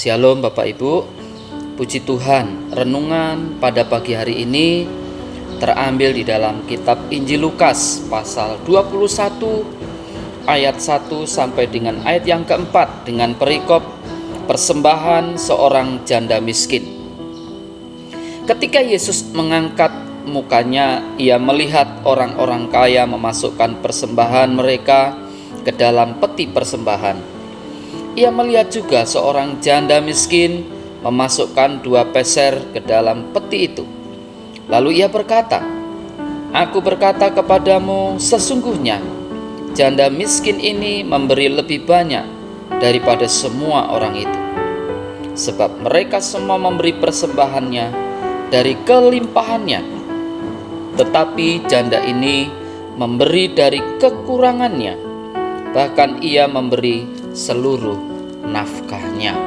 Shalom Bapak Ibu, puji Tuhan, renungan pada pagi hari ini terambil di dalam kitab Injil Lukas pasal 21 ayat 1 sampai dengan ayat yang keempat dengan perikop persembahan seorang janda miskin. Ketika Yesus mengangkat mukanya, ia melihat orang-orang kaya memasukkan persembahan mereka ke dalam peti persembahan. Ia melihat juga seorang janda miskin memasukkan 2 peser ke dalam peti itu. Lalu ia berkata, "Aku berkata kepadamu, sesungguhnya janda miskin ini memberi lebih banyak daripada semua orang itu. Sebab mereka semua memberi persembahannya dari kelimpahannya, tetapi janda ini memberi dari kekurangannya, bahkan ia memberi seluruh nafkahnya."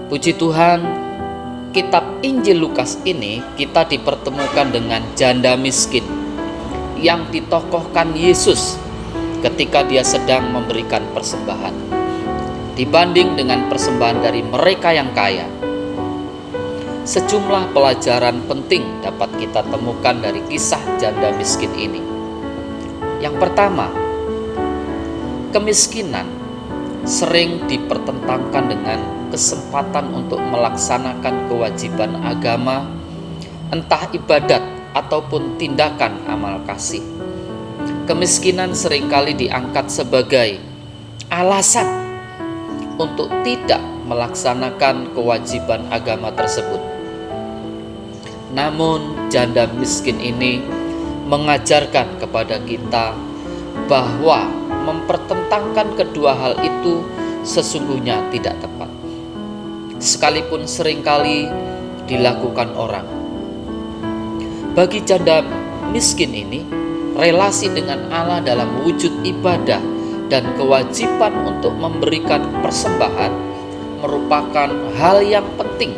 Puji Tuhan, kitab Injil Lukas ini kita dipertemukan dengan janda miskin yang ditokohkan Yesus ketika dia sedang memberikan persembahan. Dibanding dengan persembahan dari mereka yang kaya, sejumlah pelajaran penting dapat kita temukan dari kisah janda miskin ini. Yang pertama, kemiskinan sering dipertentangkan dengan kesempatan untuk melaksanakan kewajiban agama, entah ibadat ataupun tindakan amal kasih. Kemiskinan seringkali diangkat sebagai alasan untuk tidak melaksanakan kewajiban agama tersebut. Namun janda miskin ini mengajarkan kepada kita bahwa mempertentangkan kedua hal itu sesungguhnya tidak tepat, sekalipun seringkali dilakukan orang. Bagi janda miskin ini, relasi dengan Allah dalam wujud ibadah dan kewajiban untuk memberikan persembahan merupakan hal yang penting.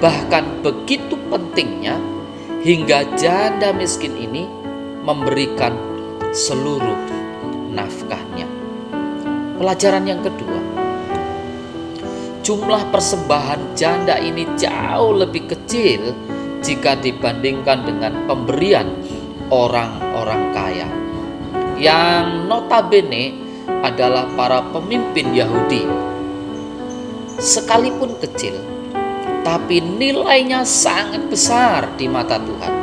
Bahkan begitu pentingnya hingga janda miskin ini memberikan seluruh nafkahnya. Pelajaran yang kedua, jumlah persembahan janda ini jauh lebih kecil jika dibandingkan dengan pemberian orang-orang kaya yang notabene adalah para pemimpin Yahudi. Sekalipun kecil, tapi nilainya sangat besar di mata Tuhan.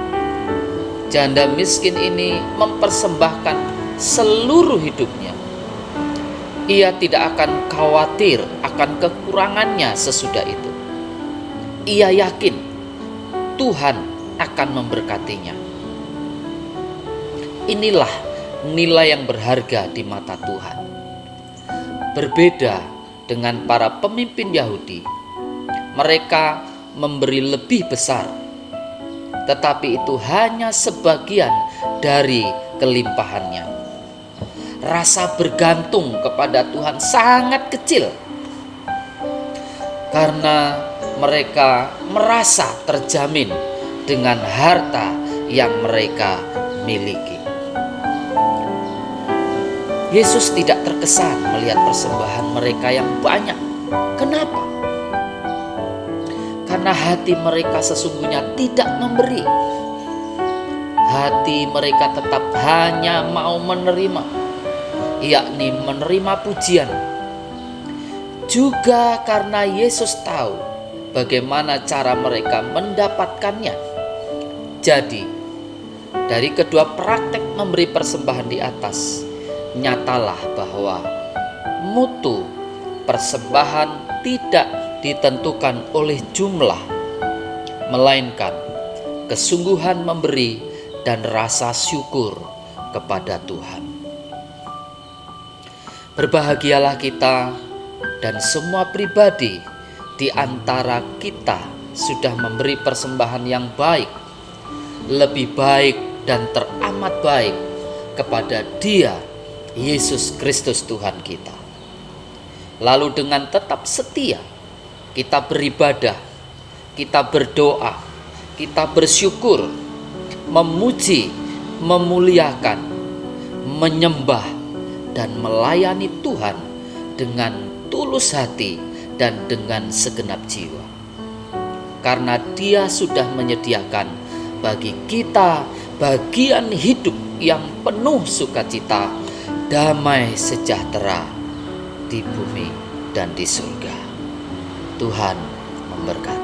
Janda miskin ini mempersembahkan seluruh hidupnya. Ia tidak akan khawatir akan kekurangannya sesudah itu. Ia yakin Tuhan akan memberkatinya. Inilah nilai yang berharga di mata Tuhan. Berbeda dengan para pemimpin Yahudi, mereka memberi lebih besar, tetapi itu hanya sebagian dari kelimpahannya. Rasa bergantung kepada Tuhan sangat kecil karena mereka merasa terjamin dengan harta yang mereka miliki. Yesus tidak terkesan melihat persembahan mereka yang banyak. Kenapa? Karena hati mereka sesungguhnya tidak memberi. Hati mereka tetap hanya mau menerima, yakni menerima pujian. Juga karena Yesus tahu bagaimana cara mereka mendapatkannya. Jadi, dari kedua praktek memberi persembahan di atas, nyatalah bahwa mutu persembahan tidak ditentukan oleh jumlah, melainkan kesungguhan memberi dan rasa syukur kepada Tuhan. Berbahagialah kita dan semua pribadi di antara kita sudah memberi persembahan yang baik, lebih baik dan teramat baik kepada Dia, Yesus Kristus Tuhan kita. Lalu dengan tetap setia kita beribadah, kita berdoa, kita bersyukur, memuji, memuliakan, menyembah, dan melayani Tuhan dengan tulus hati dan dengan segenap jiwa. Karena Dia sudah menyediakan bagi kita bagian hidup yang penuh sukacita, damai sejahtera di bumi dan di surga. Tuhan memberkati.